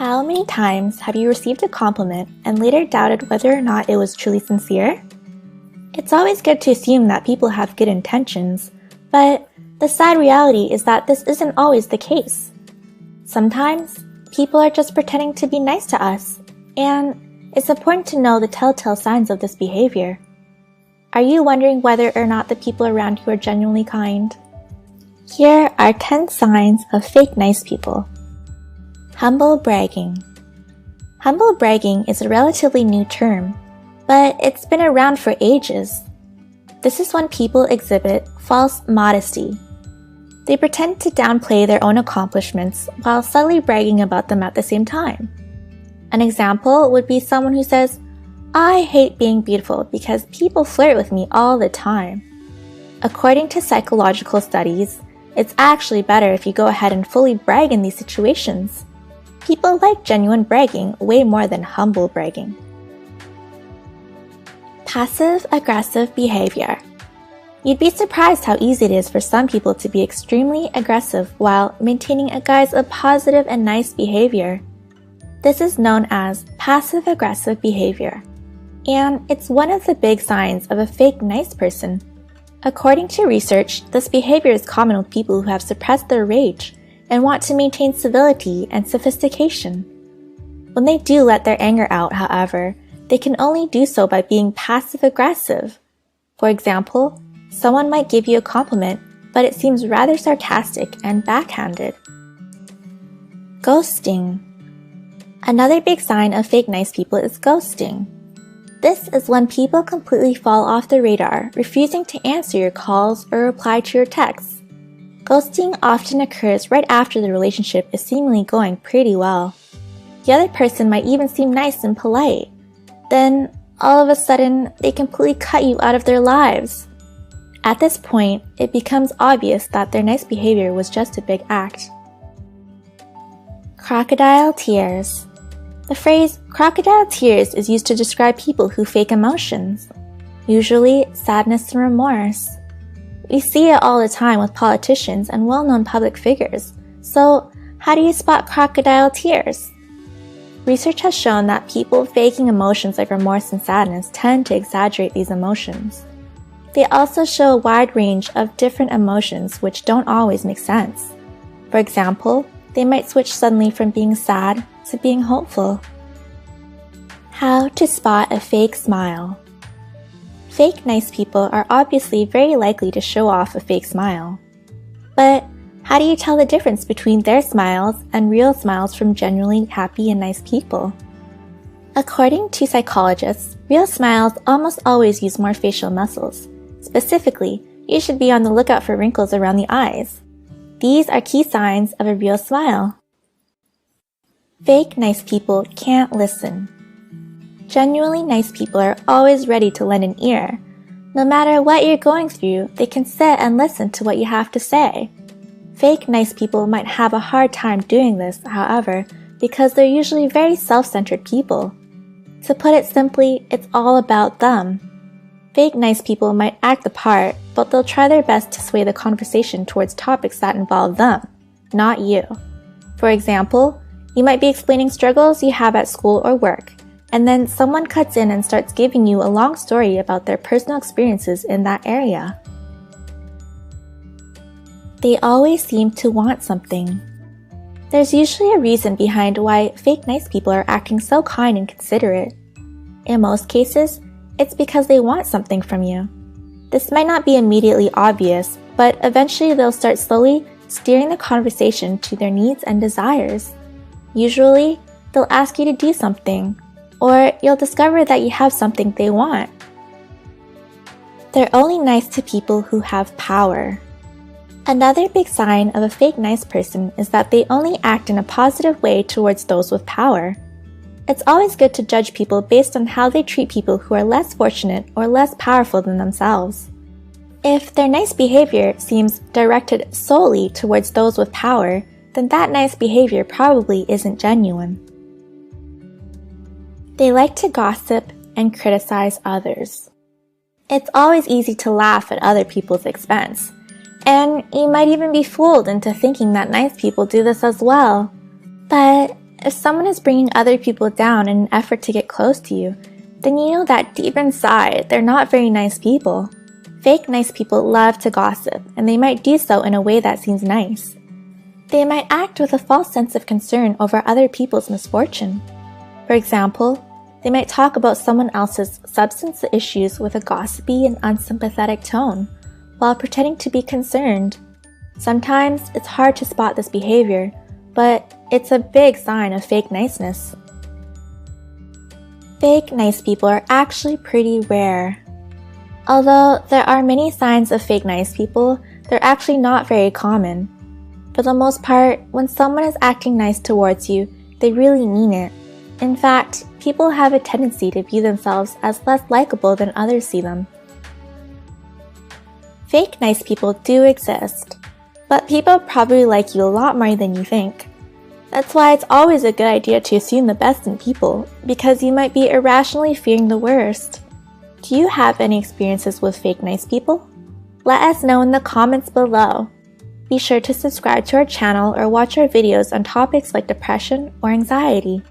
How many times have you received a compliment and later doubted whether or not it was truly sincere? It's always good to assume that people have good intentions, but the sad reality is that this isn't always the case. Sometimes, people are just pretending to be nice to us, and it's important to know the telltale signs of this behavior. Are you wondering whether or not the people around you are genuinely kind? Here are 10 signs of fake nice people. Humble bragging. Humble bragging is a relatively new term, but it's been around for ages. This is when people exhibit false modesty. They pretend to downplay their own accomplishments while subtly bragging about them at the same time. An example would be someone who says, "I hate being beautiful because people flirt with me all the time." According to psychological studies, it's actually better if you go ahead and fully brag in these situations. People like genuine bragging way more than humble bragging. Passive-aggressive behavior. You'd be surprised how easy it is for some people to be extremely aggressive while maintaining a guise of positive and nice behavior. This is known as passive-aggressive behavior, and it's one of the big signs of a fake nice person. According to research, this behavior is common with people who have suppressed their rage and want to maintain civility and sophistication. When they do let their anger out, however, they can only do so by being passive-aggressive. For example, someone might give you a compliment, but it seems rather sarcastic and backhanded. Ghosting. Another big sign of fake nice people is ghosting. This is when people completely fall off the radar, refusing to answer your calls or reply to your texts. Ghosting often occurs right after the relationship is seemingly going pretty well. The other person might even seem nice and polite. Then, all of a sudden, they completely cut you out of their lives. At this point, it becomes obvious that their nice behavior was just a big act. Crocodile tears. The phrase crocodile tears is used to describe people who fake emotions, usually sadness and remorse. We see it all the time with politicians and well-known public figures. So, how do you spot crocodile tears? Research has shown that people faking emotions like remorse and sadness tend to exaggerate these emotions. They also show a wide range of different emotions which don't always make sense. For example, they might switch suddenly from being sad to being hopeful. How to spot a fake smile. Fake nice people are obviously very likely to show off a fake smile. But how do you tell the difference between their smiles and real smiles from genuinely happy and nice people? According to psychologists, real smiles almost always use more facial muscles. Specifically, you should be on the lookout for wrinkles around the eyes. These are key signs of a real smile. Fake nice people can't listen. Genuinely nice people are always ready to lend an ear. No matter what you're going through, they can sit and listen to what you have to say. Fake nice people might have a hard time doing this, however, because they're usually very self-centered people. To put it simply, it's all about them. Fake nice people might act the part, but they'll try their best to sway the conversation towards topics that involve them, not you. For example, you might be explaining struggles you have at school or work, and then someone cuts in and starts giving you a long story about their personal experiences in that area. They always seem to want something. There's usually a reason behind why fake nice people are acting so kind and considerate. In most cases, it's because they want something from you. This might not be immediately obvious, but eventually they'll start slowly steering the conversation to their needs and desires. Usually, they'll ask you to do something, or you'll discover that you have something they want. They're only nice to people who have power. Another big sign of a fake nice person is that they only act in a positive way towards those with power. It's always good to judge people based on how they treat people who are less fortunate or less powerful than themselves. If their nice behavior seems directed solely towards those with power, then that nice behavior probably isn't genuine. They like to gossip and criticize others. It's always easy to laugh at other people's expense, and you might even be fooled into thinking that nice people do this as well. But If someone is bringing other people down in an effort to get close to you, then you know that deep inside, they're not very nice people. Fake nice people love to gossip, and they might do so in a way that seems nice. They might act with a false sense of concern over other people's misfortune. For example, they might talk about someone else's substance issues with a gossipy and unsympathetic tone, while pretending to be concerned. Sometimes it's hard to spot this behavior, but it's a big sign of fake niceness. Fake nice people are actually pretty rare. Although there are many signs of fake nice people, they're actually not very common. For the most part, when someone is acting nice towards you, they really mean it. In fact, people have a tendency to view themselves as less likable than others see them. Fake nice people do exist, but people probably like you a lot more than you think. That's why it's always a good idea to assume the best in people, because you might be irrationally fearing the worst. Do you have any experiences with fake nice people? Let us know in the comments below. Be sure to subscribe to our channel or watch our videos on topics like depression or anxiety.